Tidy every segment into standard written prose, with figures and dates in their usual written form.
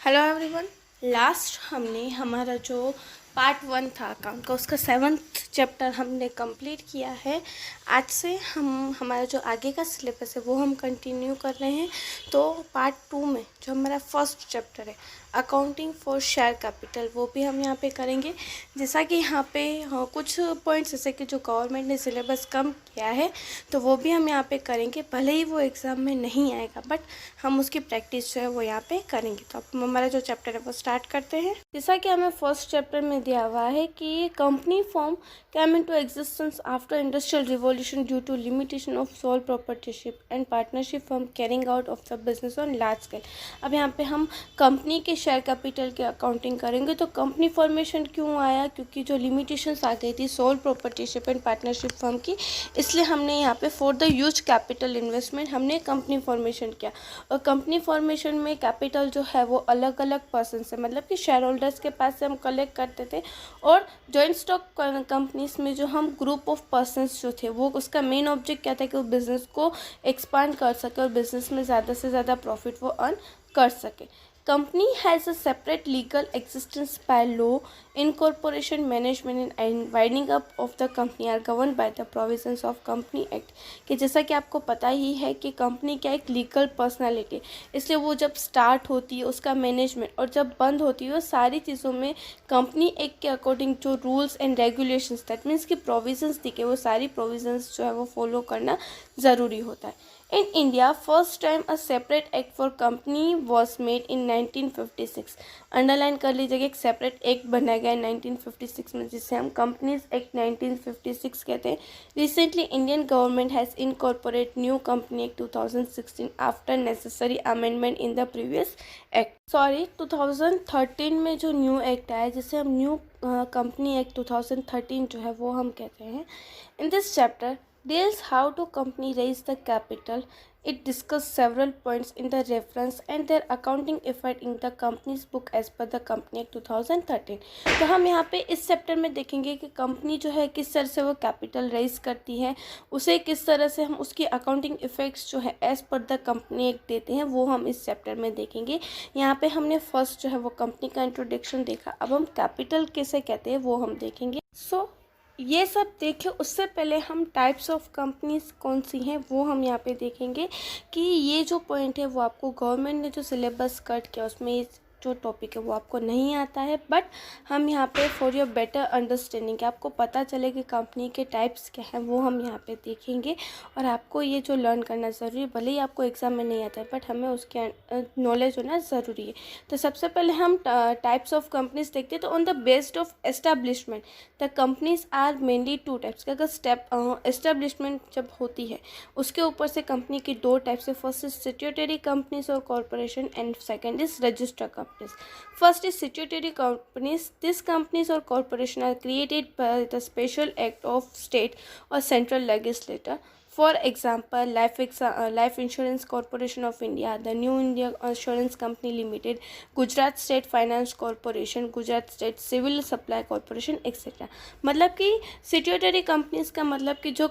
Hello everyone. Last हमने हमारा जो पार्ट 1 था अकाउंट का उसका 7th चैप्टर हमने कंप्लीट किया है। आज से हम हमारा जो आगे का सिलेबस है वो हम कंटिन्यू कर रहे हैं। तो पार्ट 2 में जो हमारा फर्स्ट चैप्टर है अकाउंटिंग फॉर शेयर कैपिटल वो भी हम यहाँ पे करेंगे। जैसा कि यहाँ पे कुछ पॉइंट्स जैसे कि जो गवर्नमेंट ने सिलेबस कम किया है तो वो भी हम यहाँ पे करेंगे। भले ही वो एग्ज़ाम में नहीं आएगा बट हम उसकी प्रैक्टिस जो है वो यहाँ पे करेंगे। तो अब हमारा जो चैप्टर है वो स्टार्ट करते हैं। जैसा कि हमें फर्स्ट चैप्टर में दिया हुआ है कि company form came into existence after industrial revolution due to limitation of sole proprietorship and partnership from carrying out of the business on large scale। अब यहाँ पे हम कंपनी के शेयर कैपिटल की अकाउंटिंग करेंगे। तो कंपनी फॉर्मेशन क्यों आया? क्योंकि जो लिमिटेशंस आ गई थी sole proprietorship and partnership firm की, इसलिए हमने यहाँ पे for the huge capital investment हमने कंपनी फॉर्मेशन किया। और कंपनी फॉर्मेशन में कैपिटल जो है वो अलग अलग पर्सन से मतलब कि शेयर होल्डर्स के पास से हम कलेक्ट करते थे। और जॉइंट स्टॉक कंपनीज में जो हम ग्रुप ऑफ पर्सनस जो थे वो उसका मेन ऑब्जेक्ट क्या था कि वो बिज़नेस को एक्सपांड कर सके और बिज़नेस में ज़्यादा से ज़्यादा प्रॉफिट वो अर्न कर सके। Company has a separate legal existence by law. Incorporation, management and winding up of the company are governed by the provisions of Company Act। कि जैसा कि आपको पता ही है कि कंपनी क्या एक लीगल पर्सनालिटी, इसलिए वो जब स्टार्ट होती है उसका मैनेजमेंट और जब बंद होती है वो सारी चीज़ों में कंपनी एक्ट के अकॉर्डिंग जो rules and regulations that means की प्रोविजंस थी कि वो सारी प्रोविजंस जो है वो फॉलो करना ज़रूरी होता है। In India, first time a separate act for company was made in 1956। Underline कर लीजिएगा, एक सेपरेट एक्ट बनाया गया 1956 में जिसे हम कंपनीज एक्ट 1956 कहते हैं। Recently Indian government has incorporate new company act 2016 after necessary amendment in the previous act. 2013 में जो न्यू एक्ट आया जिसे हम न्यू कंपनी एक्ट 2013 जो है वो हम कहते हैं। In this chapter deals how to company raise the capital। It discuss several points in the reference and their accounting effect in the company's book as per the company act 2013। तो हम यहाँ पे इस चैप्टर में देखेंगे कि company जो है किस तरह से वो कैपिटल रेज करती है, उसे किस तरह से हम उसकी अकाउंटिंग इफेक्ट्स जो है as per the company act देते हैं वो हम इस चैप्टर में देखेंगे। यहाँ पे हमने फर्स्ट जो है वो कंपनी का इंट्रोडक्शन देखा, अब हम कैपिटल किसे कहते हैं वो हम देखेंगे। ये सब देखिए, उससे पहले हम टाइप्स ऑफ कंपनीज कौन सी हैं वो हम यहाँ पे देखेंगे कि ये जो पॉइंट है वो आपको गवर्नमेंट ने जो सिलेबस कट किया उसमें जो टॉपिक है वो आपको नहीं आता है। बट हम यहाँ पे फॉर योर बेटर अंडरस्टैंडिंग कि आपको पता चले कि कंपनी के टाइप्स क्या हैं वो हम यहाँ पे देखेंगे। और आपको ये जो लर्न करना ज़रूरी है, भले ही आपको एग्ज़ाम में नहीं आता है बट हमें उसके नॉलेज होना ज़रूरी है। तो सबसे पहले हम टाइप्स ऑफ कंपनीज देखते हैं। तो on the based of establishment the companies are mainly two types. अगर एस्टेब्लिशमेंट जब होती है उसके ऊपर से कंपनी की दो टाइप्स है। फर्स्ट इज स्टैट्यूटरी कंपनीज और corporation and second is registered companies. First is statutory companies. These companies or corporations are created by the special act of state or central legislature. For example, Life Insurance Corporation of India, the New India Assurance Company Limited, Gujarat State Finance Corporation, Gujarat State Civil Supply Corporation etc। मतलब कि statutory companies का मतलब कि जो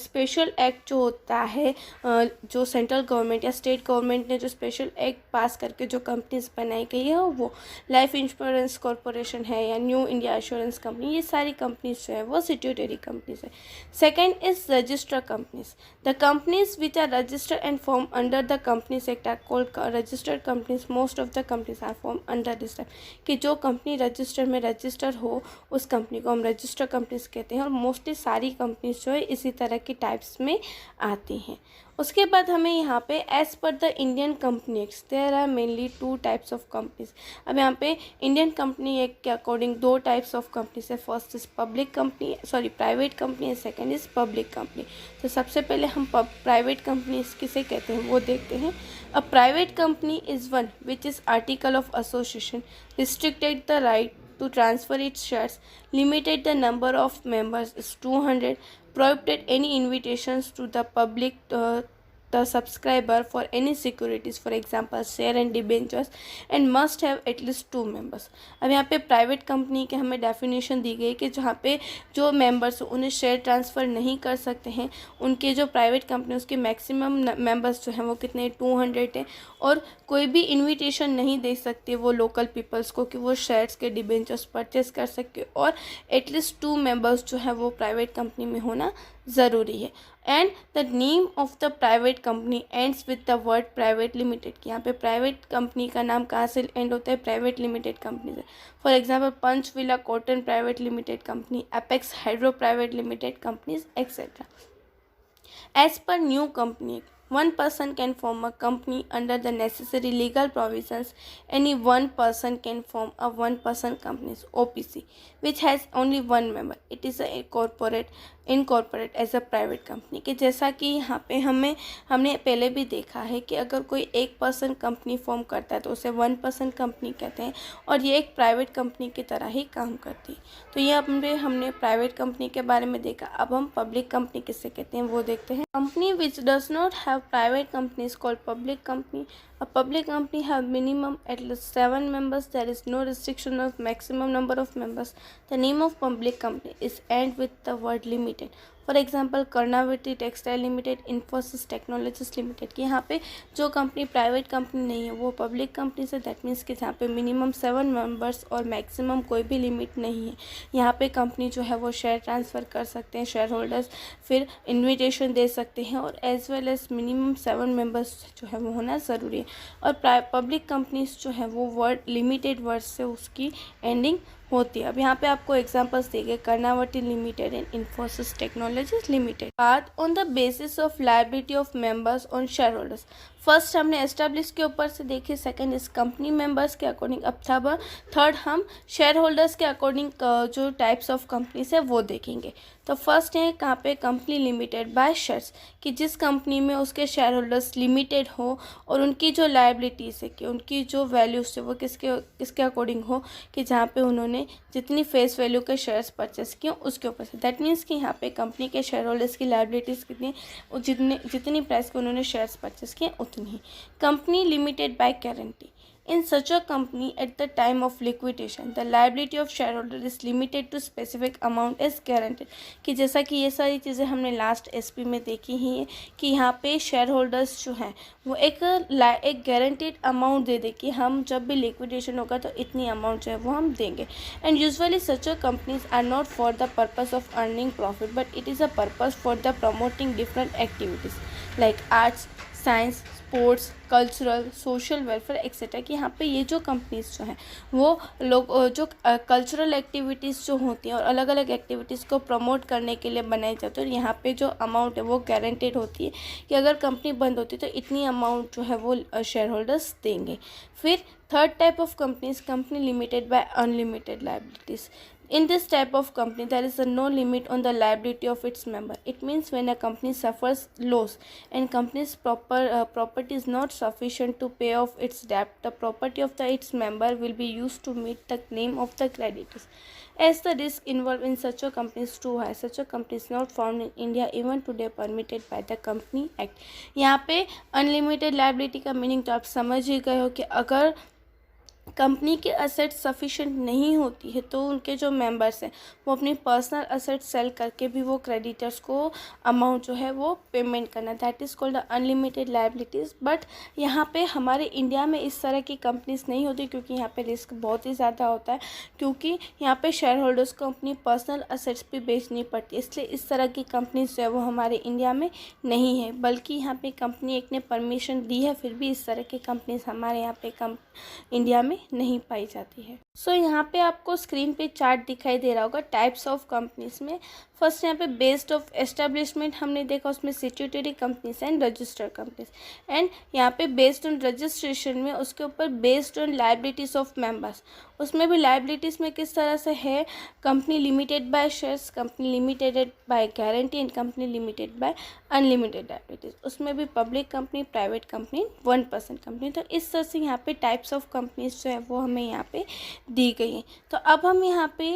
special act जो होता है, जो सेंट्रल गवर्नमेंट या स्टेट गवर्नमेंट ने जो स्पेशल एक्ट पास करके जो कंपनीज बनाई गई है वो लाइफ इंश्योरेंस कॉरपोरेशन है या न्यू इंडिया एश्योरेंस कंपनी, ये सारी कंपनीज जो है वो स्टैट्यूटरी कंपनीज है। Second is registered companies. The companies which are registered and formed under the Companies Act are called registered companies। Most of the companies are formed under this type। कि जो company register में register हो उस company को हम registered companies कहते हैं। और मोस्टली सारी कंपनीज जो है इसी तरह की टाइप्स में आती हैं। उसके बाद हमें यहाँ पे as per the Indian company act there are mainly two types of companies. अब यहाँ पे इंडियन कंपनी एक्ट के अकॉर्डिंग दो टाइप्स ऑफ कंपनीज है। First is private company, second is public company. तो सबसे पहले हम प्राइवेट कंपनीज किसे कहते हैं वो देखते हैं। A private company is one which is article of association, restricted the right to transfer its shares, limited the number of members is 200, prohibited any invitations to the the subscriber for any securities, for example share and debentures, and must have at least 2 members. अब यहाँ पे private company के हमें definition दी गई कि जहाँ पे जो मेंबर्स उन्हें शेयर ट्रांसफ़र नहीं कर सकते हैं, उनके जो प्राइवेट कंपनी उसके मैक्सिमम मेंबर्स जो हैं वो कितने 200 हैं, और कोई भी इन्विटेशन नहीं दे सकते वो लोकल पीपल्स को कि वो शेयर्स के डिबेंचर्स परचेस कर सके, और एटलीस्ट 2 मेंबर्स जो है वो प्राइवेट कंपनी में होना ज़रूरी है. And the name of the private company ends with the word private limited. यहाँ पे प्राइवेट कंपनी का नाम कहाँ से एंड होता है? प्राइवेट लिमिटेड कंपनी से. For example Panchvila cotton private limited company, Apex hydro private limited companies etcetera. As per new company, one person can form a company under the necessary legal provisions. Any one person can form a one-person company, OPC, which has only one member. It is a incorporate as a private company. कि जैसा कि यहाँ पे हमने पहले भी देखा है कि अगर कोई एक पर्सन कंपनी फॉर्म करता है तो उसे वन पर्सन कंपनी कहते हैं, और ये एक प्राइवेट कंपनी की तरह ही काम करती है. तो ये हमने प्राइवेट कंपनी के बारे में देखा. अब हम पब्लिक कंपनी किसे कहते हैं वो देखते हैं. Company which does not have private company is called public company. A public company have minimum at least 7 members. There is no restriction of maximum number of members. The name of public company is end with the word limited. For example Karnavati textile limited, Infosys technologies limited. कि यहाँ पे जो company private company नहीं है वो public company से, that means कि जहाँ पे मिनिमम 7 मेंबर्स और मैक्सिमम कोई भी लिमिट नहीं है. यहाँ पे कंपनी जो है वो शेयर ट्रांसफ़र कर सकते हैं शेयर होल्डर्स, फिर इन्विटेशन दे सकते हैं, और as well as minimum 7 members जो है वो होना ज़रूरी है. और पब्लिक कंपनीज जो है वो वर्ड लिमिटेड वर्ड से उसकी एंडिंग होती है. अब यहाँ पे आपको एग्जांपल्स देंगे. Karnavati limited and Infosys technologies limited. बात on the basis of liability of members on share holders. First हमने एस्टेब्लिश के ऊपर से देखी, सेकंड इस कंपनी मेंबर्स के अकॉर्डिंग. अब थर्ड हम शेयर होल्डर्स के अकॉर्डिंग जो टाइप्स ऑफ कंपनीज है वो देखेंगे. तो फर्स्ट है कहाँ पे? कंपनी लिमिटेड बाय शेयर्स, कि जिस कंपनी में उसके शेयर होल्डर्स लिमिटेड हो और उनकी जो लायबिलिटीज़ है कि उनकी जो वैल्यूज है वो किसके अकॉर्डिंग हो, कि जहाँ पे उन्होंने जितनी फेस वैल्यू के शेयर्स परचेस किए उसके ऊपर से. दैट मीन्स कि यहाँ पे कंपनी के शेयर होल्डर्स की लायबिलिटीज़ कितनी, जितनी प्राइस के उन्होंने शेयर्स परचेस किए उतनी ही. Company limited by guarantee. In such a company, at the time of liquidation, the liability of shareholder is limited to specific amount as guaranteed. कि जैसा कि ये सारी चीज़ें हमने लास्ट एसपी में देखी ही है कि यहाँ पे शेयर होल्डर्स जो हैं वो एक गारंटेड अमाउंट दे दे कि हम जब भी लिक्विडेशन होगा तो इतनी अमाउंट जो है वो हम देंगे. And usually such a companies are not for the purpose of earning profit, but it is a purpose for the promoting different activities like arts, science, sports, cultural, social welfare etcetera. कि यहाँ पे ये जो companies जो हैं वो लोग जो कल्चरल एक्टिविटीज़ जो होती हैं और अलग अलग एक्टिविटीज़ को प्रमोट करने के लिए बनाई जाती है. और यहाँ पे जो अमाउंट है वो गारंटेड होती है कि अगर कंपनी बंद होती है तो इतनी अमाउंट जो है वो शेयर होल्डर्स देंगे. फिर third type of companies, company limited bye unlimited liabilities. In this type of company, there is no limit on the liability of its member. It means when a company suffers loss and company's property is not sufficient to pay off its debt, the property of its member will be used to meet the claim of the creditors. As the risk involved in such a company is too high, such a company is not found in India even today permitted by the Company Act. यहाँ पे unlimited liability का meaning तो आप समझ ही गए हो कि अगर कंपनी के असेट्स सफिशेंट नहीं होती है तो उनके जो मेंबर्स हैं वो अपनी पर्सनल असेट सेल करके भी वो क्रेडिटर्स को अमाउंट जो है वो पेमेंट करना. That is called unlimited liabilities. But यहाँ पे हमारे इंडिया में इस तरह की कंपनीज नहीं होती क्योंकि यहाँ पे रिस्क बहुत ही ज़्यादा होता है, क्योंकि यहाँ पे शेयर होल्डर्स को अपनी पर्सनल असेट्स भी बेचनी पड़ती है. इसलिए इस तरह की कंपनीज जो है वो हमारे इंडिया में नहीं है, बल्कि यहाँ पे कंपनी एक ने परमिशन दी है फिर भी इस तरह की कंपनीज हमारे यहाँ पे इंडिया में नहीं पाई जाती है. सो यहाँ पे आपको स्क्रीन पे चार्ट दिखाई दे रहा होगा टाइप्स ऑफ कंपनीज में. फर्स्ट यहाँ पे बेस्ड ऑफ एस्टेब्लिशमेंट हमने देखा, उसमें statutory companies and registered companies. And यहाँ पे बेस्ड ऑन रजिस्ट्रेशन में उसके ऊपर based on liabilities of members. उसमें भी लायबिलिटीज़ में किस तरह से है, company limited by shares, company limited by guarantee and company limited bye unlimited liabilities. उसमें भी public company, private company, 1% company. तो इस तरह से यहाँ पे टाइप्स ऑफ कंपनीज जो है वो हमें यहाँ पे दी गई है। तो अब हम यहाँ पे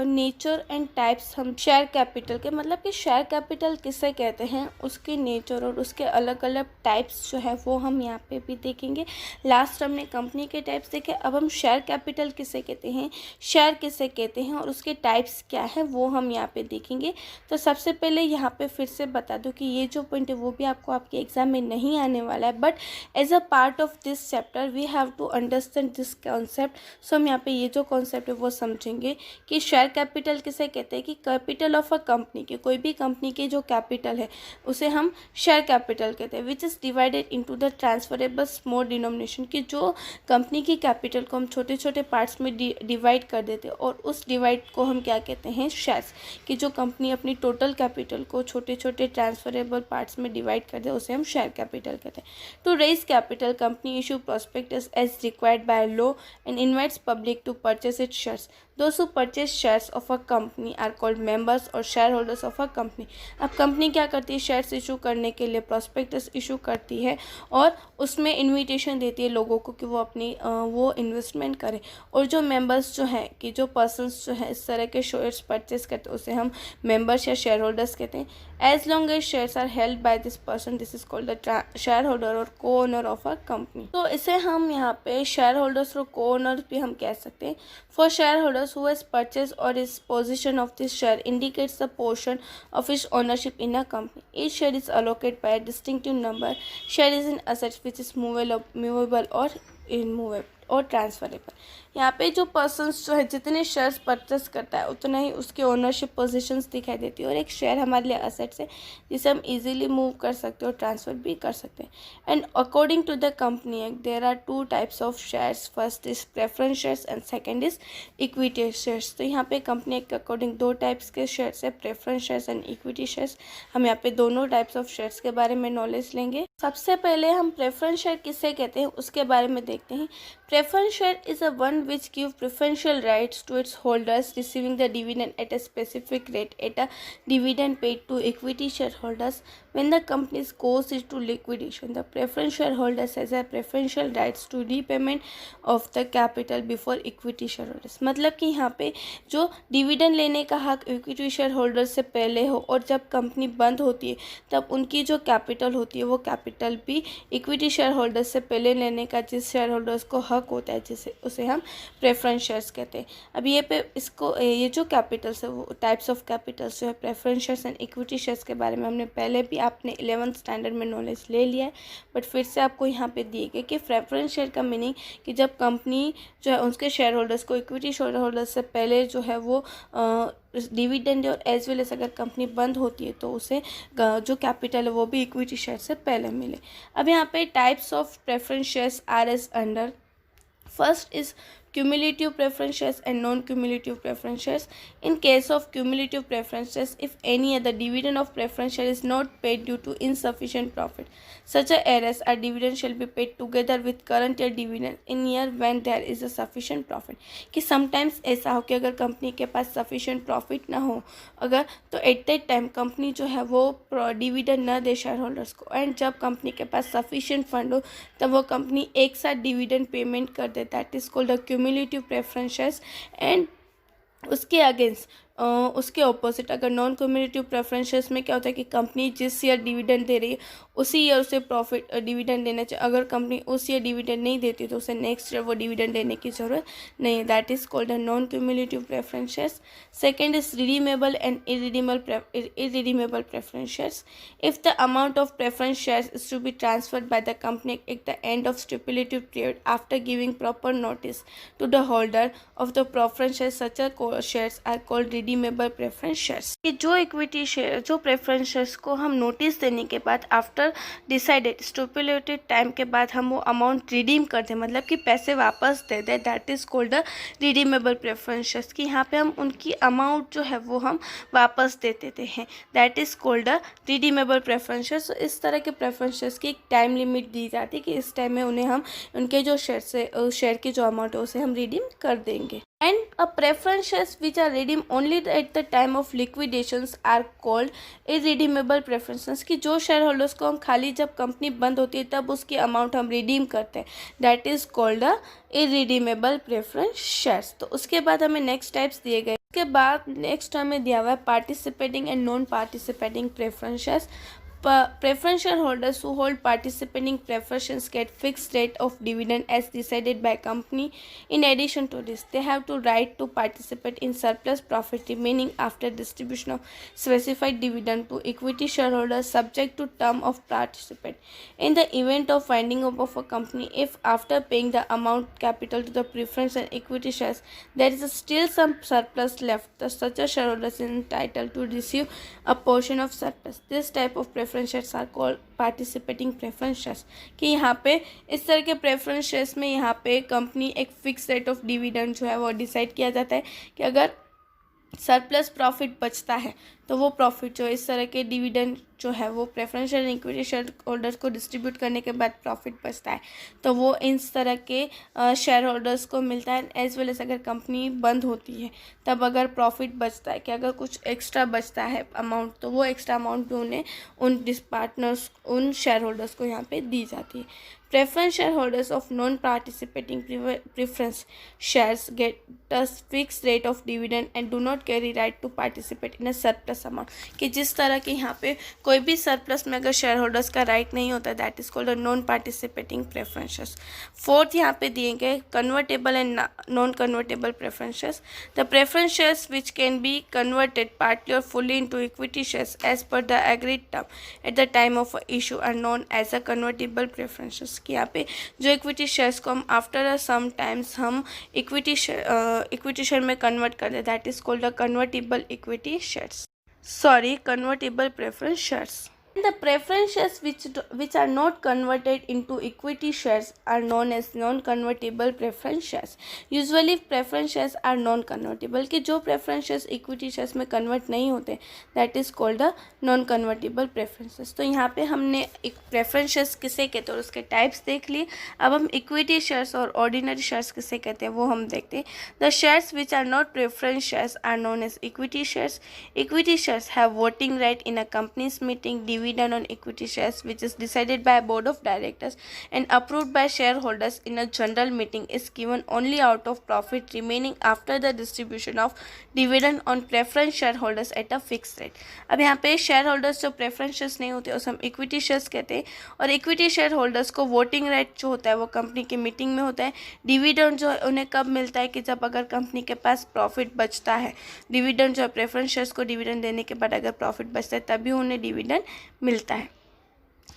नेचर एंड टाइप्स, हम शेयर कैपिटल के मतलब कि शेयर कैपिटल किसे कहते हैं, उसके नेचर और उसके अलग अलग टाइप्स जो है वो हम यहाँ पे भी देखेंगे। लास्ट हमने कंपनी के टाइप्स देखे, अब हम शेयर कैपिटल किसे कहते हैं, शेयर किसे कहते हैं और उसके टाइप्स क्या है वो हम यहाँ पे देखेंगे। तो सबसे पहले यहाँ पे फिर से बता दूँ कि ये जो पॉइंट है वो भी आपको आपके एग्जाम में नहीं आने वाला है, but as a part of this chapter we have to understand this concept. So हम यहाँ पे ये जो कॉन्सेप्ट है वो समझेंगे कि शेयर कैपिटल किसे कहते हैं, कि कैपिटल ऑफ अ कंपनी, की कोई भी कंपनी के जो कैपिटल है उसे हम शेयर कैपिटल कहते हैं, which is divided into the transferable small denomination, की जो कंपनी की कैपिटल को हम छोटे छोटे पार्ट्स में डिवाइड कर देते हैं और उस डिवाइड को हम क्या कहते हैं, शेयर्स। कि जो कंपनी अपनी टोटल कैपिटल को छोटे छोटे ट्रांसफरेबल पार्ट्स में डिवाइड कर दे उसे हम शेयर कैपिटल कहते हैं। To raise capital company issue prospectus as required by law and invites public to purchase its shares. Those who purchase shares of a company are called members और shareholders of a company। अब company क्या करती है, shares issue करने के लिए prospectus issue करती है और उसमें इनविटेशन देती है लोगों को कि वो अपनी वो इन्वेस्टमेंट करें। और जो मेंबर्स जो हैं, कि जो पर्सन्स जो है इस तरह के शेयर्स परचेस करते हैं उसे हम मेंबर्स या शेयर होल्डर्स कहते हैं। As long as shares are held by this person this is called the share holder और को ओनर ऑफ अ कंपनी। तो इसे हम यहाँ पे शेयर होल्डर्स और को ओनर भी हम कह सकते हैं। For share holders who has purchased or is possession of this share indicates the portion of his ownership in a company. Each share is allocated by a distinctive number. Share is an asset which is movable or immovable और transferable. यहाँ पे जो persons जो है जितने shares purchase करता है उतना ही उसके ओनरशिप पोजीशंस दिखाई देती है। और एक शेयर हमारे लिए असेट्स है जिसे हम इजीली मूव कर सकते हैं और ट्रांसफ़र भी कर सकते हैं। And according to the company act there are two types of shares, first is preference shares and second is equity shares. तो यहाँ पे कंपनी एक्ट के अकॉर्डिंग दो टाइप्स के शेयर्स है, preference shares and equity shares. हम यहाँ पे दोनों टाइप्स ऑफ शेयर्स के बारे में नॉलेज लेंगे। सबसे पहले हम प्रेफरेंस शेयर किसे कहते हैं उसके बारे में देखते हैं। Preference share is a one which give preferential rights to its holders receiving the dividend at a specific rate at a dividend paid to equity shareholders when the company goes into liquidation. The preference shareholders has a preferential rights to repayment of the capital before equity shareholders। मतलब कि यहाँ पे जो dividend लेने का हक equity share holder से पहले हो और जब कंपनी बंद होती है तब उनकी जो कैपिटल होती है वो कैपिटल भी इक्विटी शेयर होल्डर से पहले लेने का जिस शेयर होल्डर्स को हक होता है जिसे उसे हम प्रेफरेंस शेयर्स कहते हैं। अब ये पे इसको ये जो कैपिटल्स है वो टाइप्स ऑफ कैपिटल्स जो है preference shares and equity shares के बारे में हमने पहले भी आपने 11th स्टैंडर्ड में नॉलेज ले लिया है, बट फिर से आपको यहाँ पे दिए गए कि प्रेफरेंस शेयर का मीनिंग कि जब कंपनी जो है उसके शेयर होल्डर्स को इक्विटी शेयर होल्डर्स से पहले जो है वो डिविडेंड और एज वेल एज अगर कंपनी बंद होती है तो उसे जो कैपिटल है वो भी इक्विटी शेयर से पहले मिले। अब यहाँ पे types of preference shares are as under. First is cumulative preference shares and non-cumulative preference shares. In case of cumulative preference shares, if any other dividend of preference share is not paid due to insufficient profit, such as a dividend shall be paid together with current year dividend in year when there is a sufficient profit। कि sometimes ऐसा हो कि अगर company के पास sufficient profit ना हो अगर तो at that time कंपनी जो है वो डिविडेंड ना दे शेयर होल्डर्स को, एंड जब कंपनी के पास sufficient फंड हो तब वो कंपनी एक साथ डिविडेंड पेमेंट कर दे। That is called the cumulative preference shares। And उसके अगेंस्ट उसके ऑपोजिट अगर नॉन क्यूमुलेटिव प्रेफरेंस शेयर्स में क्या होता है कि कंपनी जिस ईयर डिविडेंड दे रही है उसी ईयर उसे प्रॉफिट डिविडेंड देना चाहिए। अगर कंपनी उस ईयर डिविडेंड नहीं देती तो उसे नेक्स्ट ईयर वो डिविडेंड देने की ज़रूरत नहीं है। That is called a non cumulative preference shares. Second is redeemable and irredeemable preference shares। If the amount of preference shares is to be transferred by the company at the end of stipulated period after giving proper notice to the holder of the preference shares, such a shares are called redeemable preference shares. कि जो equity share जो preference shares को हम notice देने के बाद after decided stipulated time के बाद हम वो अमाउंट रिडीम कर दें, मतलब कि पैसे वापस दे दें, that is called the redeemable preference shares. कि यहाँ पे हम उनकी अमाउंट जो है वो हम वापस दे देते हैं, that is called the redeemable preference shares. इस तरह के प्रेफरेंस शेयर्स की एक टाइम लिमिट दी जाती है कि इस टाइम में उन्हें हम उनके जो शेयर की जो अमाउंट है उसे हम रिडीम कर देंगे। and a preference shares which are redeemed only at the time of liquidations are called irredeemable preferences, कि जो शेयर होल्डर्स को हम खाली जब कंपनी बंद होती है तब उसकी अमाउंट हम रिडीम करते हैं, that is called a irredeemable preference shares. तो उसके बाद हमें नेक्स्ट टाइप्स दिए गए, उसके बाद नेक्स्ट हमें दिया हुआ है participating and non participating preference shares. Preference shareholders who hold participating preference get fixed rate of dividend as decided by company. In addition to this, they have to right to participate in surplus profit remaining after distribution of specified dividend to equity shareholders subject to term of participant. In the event of winding up of a company, if after paying the amount capital to the preference and equity shares, there is still some surplus left, the such a shareholders is entitled to receive a portion of surplus. This type of preference shares are called participating preference shares, कि यहाँ पे इस तरह के preference shares में यहाँ पे company एक फिक्स रेट ऑफ डिविडेंड जो है वो डिसाइड किया जाता है कि अगर सरप्लस प्रॉफिट बचता है तो वो प्रॉफिट जो इस तरह के डिविडेंड जो है वो preference share equity share holders को डिस्ट्रीब्यूट करने के बाद प्रॉफिट बचता है तो वो इस तरह के शेयर होल्डर्स को मिलता है। एज वेल एज अगर कंपनी बंद होती है तब अगर प्रॉफिट बचता है कि अगर कुछ एक्स्ट्रा बचता है अमाउंट तो वो एक्स्ट्रा अमाउंट भी उन्हें उन पार्टनर्स उन शेयर होल्डर्स को यहाँ पे दी जाती है। Preference shareholders of non-participating preference shares get a fixed rate of dividend and do not carry right to participate in a surplus amount, कि जिस तरह के यहाँ पे कोई भी सरप्लस में अगर शेयर होल्डर्स का राइट नहीं होता that is called a non participating preferences. Fourth यहाँ पे दिए गए convertible and non convertible preferences. The preference shares which can be converted partly और fully into equity shares as per the agreed term at the time of issue are known as a convertible preferences, कि यहाँ पे जो equity shares को हम after some times हम equity share में convert कर दे that is called a convertible equity shares, sorry convertible preference shares. The preference shares which are not converted into equity shares are known as non-convertible preference shares. Usually preference shares are non-convertible, कि जो preference shares equity shares में convert नहीं होते that is called the non-convertible preferences। तो यहाँ पे हमने एक preference shares किसे कहते हैं और उसके types देख लिए। अब हम equity shares और ordinary shares किसे कहते हैं वो हम देखते हैं। The shares which are not preference shares are known as equity shares. Equity shares have voting right in a company's meeting. Dividend on equity shares which is decided by a board of directors and approved by shareholders in a general meeting is given only out of profit remaining after the distribution of dividend on preference shareholders at a fixed rate। अब यहाँ पे share holders जो preference shares नहीं होते उसे हम equity shares कहते हैं और इक्विटी शेयर होल्डर्स को वोटिंग राइट जो होता है वो कंपनी की मीटिंग में होता है। डिविडेंड जो है उन्हें कब मिलता है कि जब अगर कंपनी के पास प्रॉफिट बचता है, डिविडेंड जो है प्रेफरेंस शेयर्स को डिविडेंड देने के बाद अगर प्रॉफिट बचता है तभी उन्हें डिविडेंड मिलता है।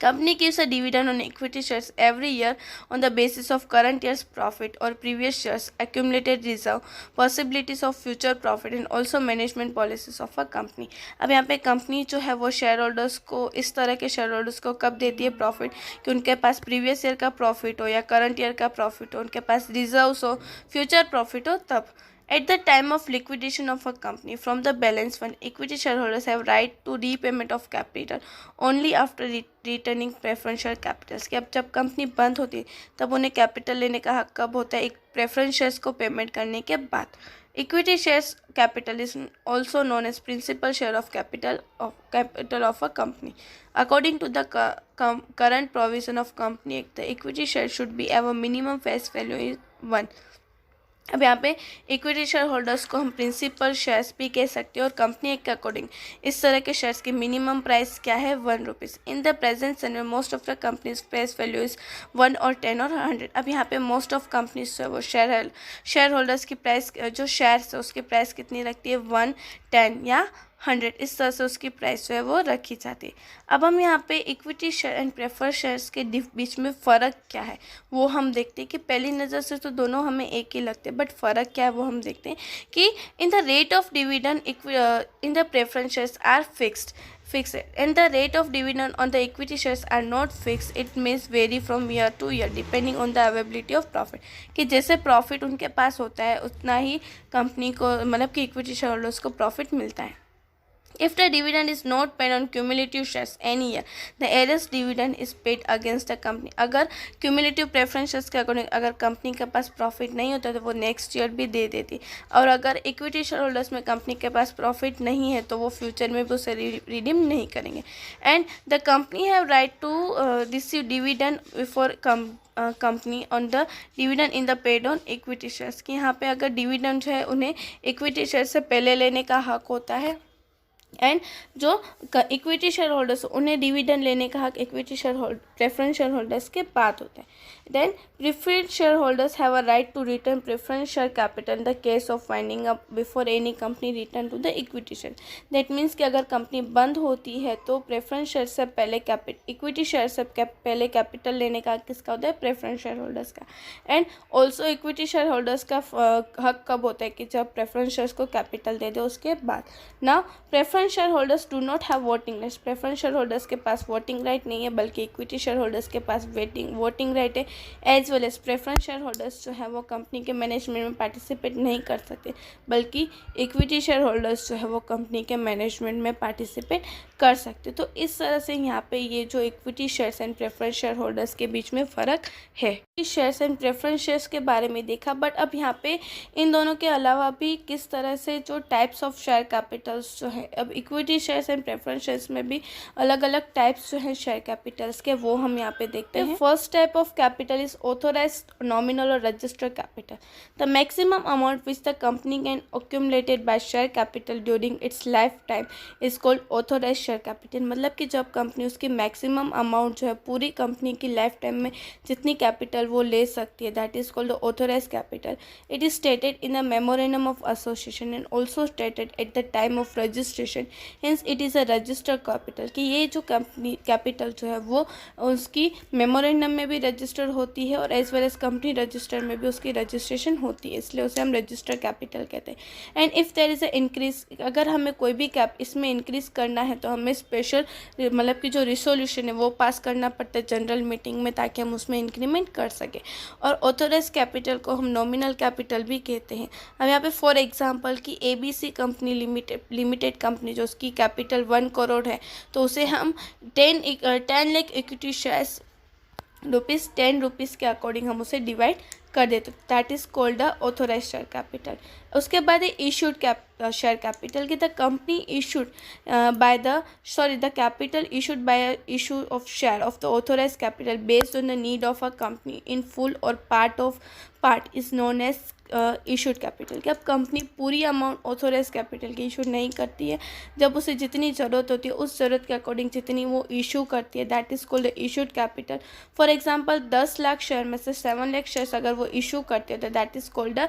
Company gives a dividend on equity shares every year on the basis of current year's profit or previous year's accumulated reserve, possibilities of future profit and also management policies of a company। अब यहाँ पे company जो है वो share holders को इस तरह के शेयर होल्डर्स को कब देती है प्रॉफिट कि उनके पास प्रीवियस ईयर का प्रॉफिट हो या करंट ईयर का प्रॉफिट हो, उनके पास रिजर्व्स हो, फ्यूचर प्रॉफिट हो तब। At the time of liquidation of a company from the balance fund, equity shareholders have right to repayment of capital only after returning preferential capitals, कि अब जब company बंद होती है तब उन्हें कैपिटल लेने का हक कब होता है, एक प्रेफरेंस शेयर्स को पेमेंट करने के बाद। Equity shares capital is also known as principal share of capital of a company. According to the current provision of Company Act, the equity share should be have a minimum face value is 1। अब यहाँ पे equity share holders को हम principal shares भी कह सकते हैं और कंपनी एक्ट के अकॉर्डिंग इस तरह के शेयर्स की मिनिमम प्राइस क्या है 1 rupees. In the present scenario most of the companies face value is 1 और 10 और 100। अब यहाँ पे मोस्ट ऑफ कंपनीज जो है वो शेयर होल्डर्स की प्राइस जो शेयर्स है उसकी प्राइस कितनी रखती है 1, 10 या 100, इस तरह से उसकी प्राइस जो है वो रखी जाती है। अब हम यहाँ पे equity share and prefer shares के बीच में फ़र्क क्या है वो हम देखते हैं कि पहली नज़र से तो दोनों हमें एक ही लगते हैं बट फ़र्क क्या है वो हम देखते हैं कि in the rate of dividend in the preference shares are fixed and the rate of dividend on the equity shares are not fixed, it may vary from year to year depending on the availability of profit, कि जैसे profit उनके पास होता है उतना ही company को मतलब कि equity share holders को प्रॉफिट मिलता है। If the dividend is not paid on cumulative shares any year, the arrears dividend is paid against the company. अगर cumulative preferences के अकॉर्डिंग अगर कंपनी के पास प्रॉफिट नहीं होता तो वो नेक्स्ट ईयर भी दे देती, और अगर इक्विटी शेयर होल्डर्स में कंपनी के पास प्रॉफिट नहीं है तो वो फ्यूचर में भी उसे रिडीम नहीं करेंगे. And the company have right to receive dividend before company on the dividend in the paid on equity shares. कि यहाँ पे अगर डिविडेंड जो है उन्हें इक्विटी शेयर से पहले लेने का हक होता है, एंड जो इक्विटी शेयर होल्डर्स उन्हें डिविडेंड लेने का हक equity share preference share holders के बाद होता है. Then preferred share holders have a right to return preference share capital in the case of winding up before any company return to the equity share. That means कि अगर company बंद होती है तो प्रेफरेंस शेयर से पहले equity share से पहले कैपिटल लेने का किसका होता है, प्रेफरेंस शेयर होल्डर्स का. And also equity share holders का हक कब होता है कि जब प्रेफरेंस शेयर्स को कैपिटल दे दे उसके बाद. Now preference share holders do not have voting rights. Preference share holders के पास वोटिंग राइट नहीं है, बल्कि इक्विटी शेयर होल्डर्स के पास वोटिंग राइट है. As well as preference share holders जो है वो कंपनी के मैनेजमेंट में पार्टिसिपेट नहीं कर सकते, बल्कि इक्विटी शेयर होल्डर्स जो है वो कंपनी के मैनेजमेंट में पार्टिसिपेट कर सकते. तो इस तरह से यहाँ पे ये जो equity shares and preference share holders के बीच में फ़र्क है. शेयर्स एंड प्रेफरेंस शेयर्स के बारे में देखा, बट अब यहाँ पे इन दोनों के अलावा भी किस तरह से जो टाइप्स ऑफ शेयर कैपिटल्स जो है, अब equity shares and preference shares में भी अलग अलग टाइप्स जो हैं शेयर कैपिटल्स के, वो हम यहाँ पे देखते हैं. First type of capital is authorised nominal और registered capital. The maximum amount which the company can accumulated by share capital during its life time is called authorised share capital. मतलब कि जब कंपनी उसकी मैक्सिमम अमाउंट जो है पूरी company की life time में जितनी कैपिटल वो ले सकती है, that is called authorised capital. It is stated in the memorandum of association and also stated at the time of registration. Hence it is a registered capital. कि ये जो कंपनी कैपिटल जो है वो उसकी मेमोरेंडम में भी रजिस्टर्ड होती है और as well as company register में भी उसकी रजिस्ट्रेशन होती है, इसलिए उसे हम रजिस्टर्ड कैपिटल कहते हैं. And if there is a increase, अगर हमें कोई भी इसमें इंक्रीज करना है तो हमें स्पेशल मतलब कि जो रिसोल्यूशन है वो पास करना पड़ता है जनरल मीटिंग में, ताकि हम उसमें इंक्रीमेंट कर सके. और ऑथोराइज कैपिटल को हम नॉमिनल कैपिटल भी कहते हैं. अब यहाँ पे फॉर एग्जांपल कि ABC कंपनी लिमिटेड कंपनी जो उसकी कैपिटल 1 करोड़ है, तो उसे हम 10 लाख इक्विटी शेयर्स ₹10 के अकॉर्डिंग हम उसे डिवाइड कर देते, that is called the authorise share capital. उसके बाद है इशूड शेयर कैपिटल की the company issued by the capital issued by issue of share of the authorise capital based on the need of a company in full और part is known as issued capital. कि अब company पूरी amount authorise capital की issue नहीं करती है, जब उसे जितनी ज़रूरत होती है उस ज़रूरत के अकॉर्डिंग जितनी वो इशू करती है, that is called issued capital. For example 10 lakh share में से 7 लाख शेयर्स अगर वो इशू करते हैं तो that is called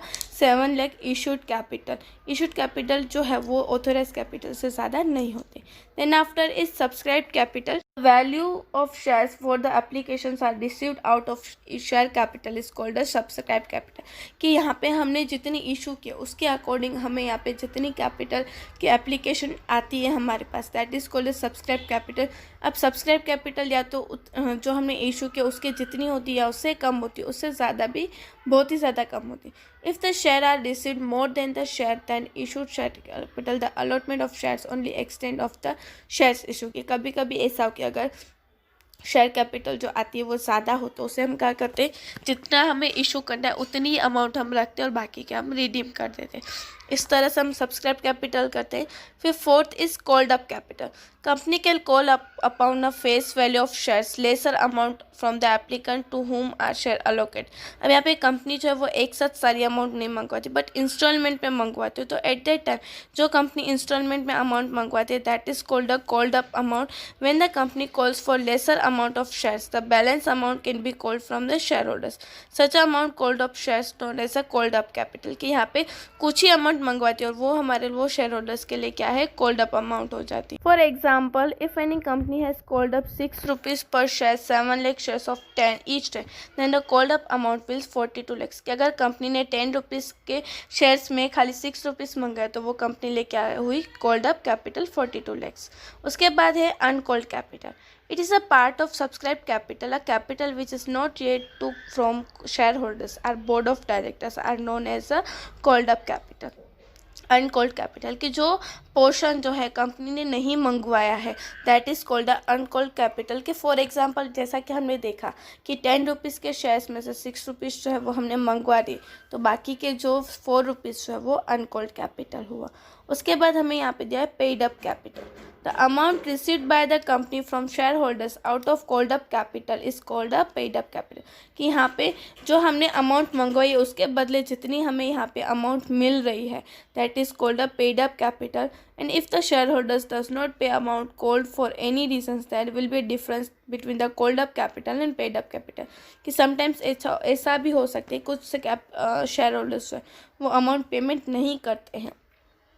7 lakh issued capital. Issued capital जो है वो ऑथोराइज कैपिटल से ज़्यादा नहीं होते. Then after is subscribed capital. Value of shares for the applications are received out of share capital is called subscribed capital. कि यहाँ पे हमने जितनी इशू किया उसके अकॉर्डिंग हमें यहाँ पे जितनी कैपिटल की एप्लीकेशन आती है हमारे पास, that is called subscribe capital. अब सब्सक्राइब कैपिटल या तो जो हमने इशू किया उसके जितनी होती है या उससे कम होती है, उससे ज़्यादा भी बहुत ही ज़्यादा कम होती है. If the share are received more than the share than issued share capital the allotment of shares only extent of the shares issue. की कभी कभी ऐसा हो कि अगर शेयर कैपिटल जो आती है वो ज़्यादा हो तो उसे हम क्या करते हैं, जितना हमें इशू करना है उतनी ही अमाउंट हम रखते हैं और बाकी के हम रिडीम कर देते हैं. इस तरह से हम सब्सक्राइब कैपिटल करते हैं. फिर fourth is called up capital. Company can call up upon a face value of shares lesser amount from the applicant to whom are share allocate. अब यहाँ पे कंपनी जो है वो एक साथ सारी अमाउंट नहीं मंगवाती बट इंस्टॉलमेंट में मंगवाती है. तो एट दैट टाइम जो कंपनी इंस्टॉलमेंट में अमाउंट मंगवाती है that is called up amount. When the company calls for lesser amount of shares the balance amount can be called from the share holders. Such amount called up shares known as a called up capital. कि यहाँ पे कुछ ही amount मंगवाती है और वो हमारे share holders के लिए क्या है, कॉल्ड अप अमाउंट हो जाती है. For example if any company has called up ₹6 per share 7 lakh shares of 10 each time then the called up amount will 42 lakhs. कि अगर कंपनी ने ₹10 के शेयर्स में खाली ₹6 मंगाए तो वो कंपनी ले क्या हुई, कॉल्ड अप कैपिटल 42 lakhs. उसके बाद है uncalled capital. It is a part of subscribed capital. A capital which is not yet took from shareholders or board of directors are known as a called up capital. Uncalled capital की जो portion जो है company ने नहीं मंगवाया है, that is called the uncalled capital. कि for example जैसा कि हमने देखा कि 10 रुपीज़ के शेयर्स में से 6 रुपीज़ जो है वो हमने मंगवा दी, तो बाकी के जो 4 रुपीज़ जो है वो अनकॉल्ड कैपिटल हुआ। उसके बाद हमें यहाँ पे दिया है paid up capital. The amount received by the company from share holders out of called up capital is called a paid up capital. कि यहाँ पे जो हमने अमाउंट मंगवाई है उसके बदले जितनी हमें यहाँ पे अमाउंट मिल रही है, that is called a paid up capital. And if the share holders does not pay amount called for any reasons, there will be difference between the called up capital and paid up capital. कि sometimes ऐसा भी हो सकता है कुछ से share holders जो है वो अमाउंट पेमेंट नहीं करते हैं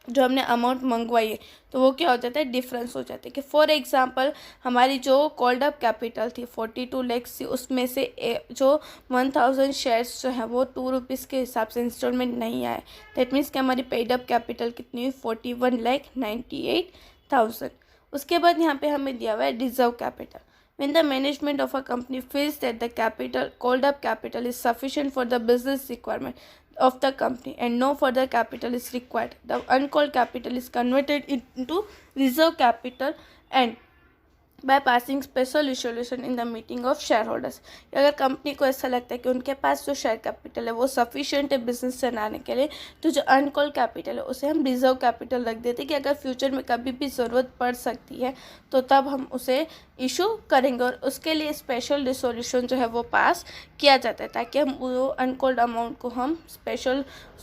जो हमने अमाउंट मंगवाई है, तो वो क्या हो जाता है, डिफरेंस हो जाता है। कि फॉर एग्जांपल हमारी जो कॉल्ड अप कैपिटल थी 42 लाख थी, उसमें से जो 1000 शेयर्स जो है वो 2 रुपीज़ के हिसाब से इंस्टॉलमेंट नहीं आए। दैट मीन्स कि हमारी पेड अप कैपिटल कितनी हुई, 41,98,000। उसके बाद यहाँ पे हमें दिया हुआ है reserve capital. When the management of a company feels that the capital, called up capital, is sufficient for the business requirement of the company and no further capital is required, the uncalled capital is converted into reserve capital and by passing special resolution in the meeting of share holders. अगर company को ऐसा लगता है कि उनके पास जो share capital है वो सफिशिएंट है बिजनेस चलाने के लिए, तो जो अनकॉल्ड कैपिटल है उसे हम रिजर्व कैपिटल रख देते हैं कि अगर फ्यूचर में कभी भी ज़रूरत पड़ सकती है तो तब हम उसे इशू करेंगे, और उसके लिए स्पेशल रिजोल्यूशन जो है वो पास किया जाता है ताकि हम वो अनकॉल्ड अमाउंट को हम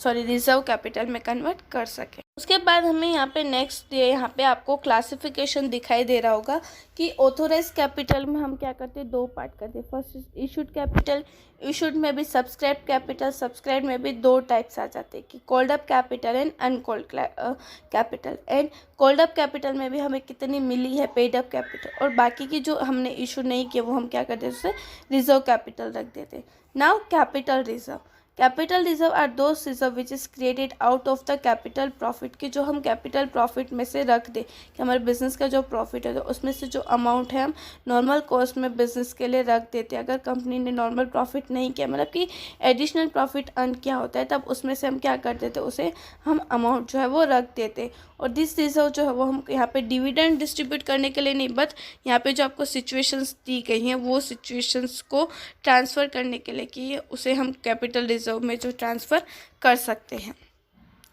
रिजर्व कैपिटल में कन्वर्ट कर सकें। उसके बाद हमें यहाँ पे नेक्स्ट यहाँ पे आपको क्लासिफिकेशन दिखाई दे रहा होगा कि ऑथोराइज कैपिटल में हम क्या करते हैं, 2 पार्ट करते हैं। फर्स्ट इशूड कैपिटल, इशूड में भी सब्सक्राइब कैपिटल, सब्सक्राइब में भी 2 टाइप्स आ जाते हैं कि called up capital and uncalled capital. And called up capital में भी हमें कितनी मिली है पेड अप कैपिटल, और बाकी की जो हमने इशू नहीं किया वो हम क्या करते हैं, उसे रिजर्व कैपिटल रख देते हैं। Now capital reserve. Capital reserve are those reserve which is created out of the capital profit. की जो हम कैपिटल प्रॉफिट में से रख दें कि हमारे बिजनेस का जो प्रॉफिट है तो उसमें से जो अमाउंट है हम नॉर्मल कॉस्ट में बिजनेस के लिए रख देते हैं। अगर कंपनी ने नॉर्मल प्रॉफिट नहीं किया, मतलब कि एडिशनल प्रॉफिट अर्न किया होता है, तब उसमें से हम क्या कर देते, उसे हम अमाउंट जो है वो रख देते। और दिस रिजर्व जो है वो हम यहाँ पे डिविडेंड डिस्ट्रीब्यूट करने के लिए नहीं, बट यहाँ पे जो आपको सिचुएशंस दी गई हैं वो सिचुएशंस को ट्रांसफ़र करने के लिए कि उसे हम कैपिटल रिजर्व में जो ट्रांसफ़र कर सकते हैं।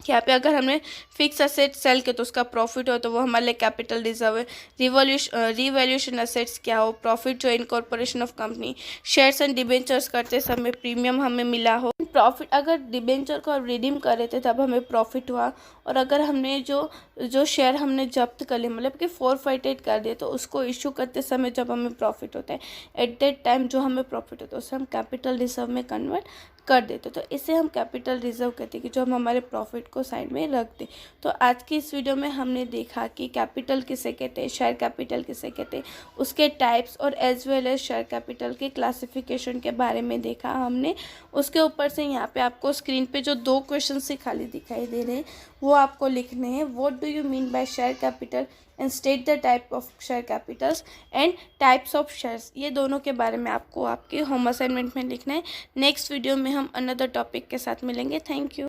यहाँ पे अगर हमने फिक्स असेट सेल किया तो उसका प्रॉफिट हो तो वो हमारे लिए कैपिटल रिजर्व है। रिवैल्यूएशन असेट्स क्या हो, प्रॉफिट जो incorporation of company, shares and debentures करते समय प्रीमियम हमें मिला हो, प्रॉफिट अगर डिबेंचर को रिडीम कर रहे थे तब हमें प्रॉफिट हुआ, और अगर हमने जो शेयर हमने जब्त कर लिए, मतलब कि फॉरफाइटेड कर दिए, तो उसको इशू करते समय जब हमें प्रॉफिट होता है, एट दैट टाइम जो हमें प्रॉफिट होता है उसे हम कैपिटल रिजर्व में कन्वर्ट कर देते। तो इसे हम कैपिटल रिजर्व कहते हैं कि जो हम हमारे प्रॉफिट को साइड में रख दें। तो आज की इस वीडियो में हमने देखा कि कैपिटल किसे कहते हैं, शेयर कैपिटल किसे कहते हैं, उसके टाइप्स और as well as share capital के क्लासिफिकेशन के बारे में देखा हमने। उसके ऊपर से यहाँ पे आपको स्क्रीन पे जो 2 क्वेश्चन से खाली दिखाई दे रहे हैं वो आपको लिखने हैं। What do you mean by share capital and state the type of share Capitals and types of shares. ये दोनों के बारे में आपको आपके होम असाइनमेंट में लिखना है। नेक्स्ट वीडियो में हम अनदर टॉपिक के साथ मिलेंगे। Thank you.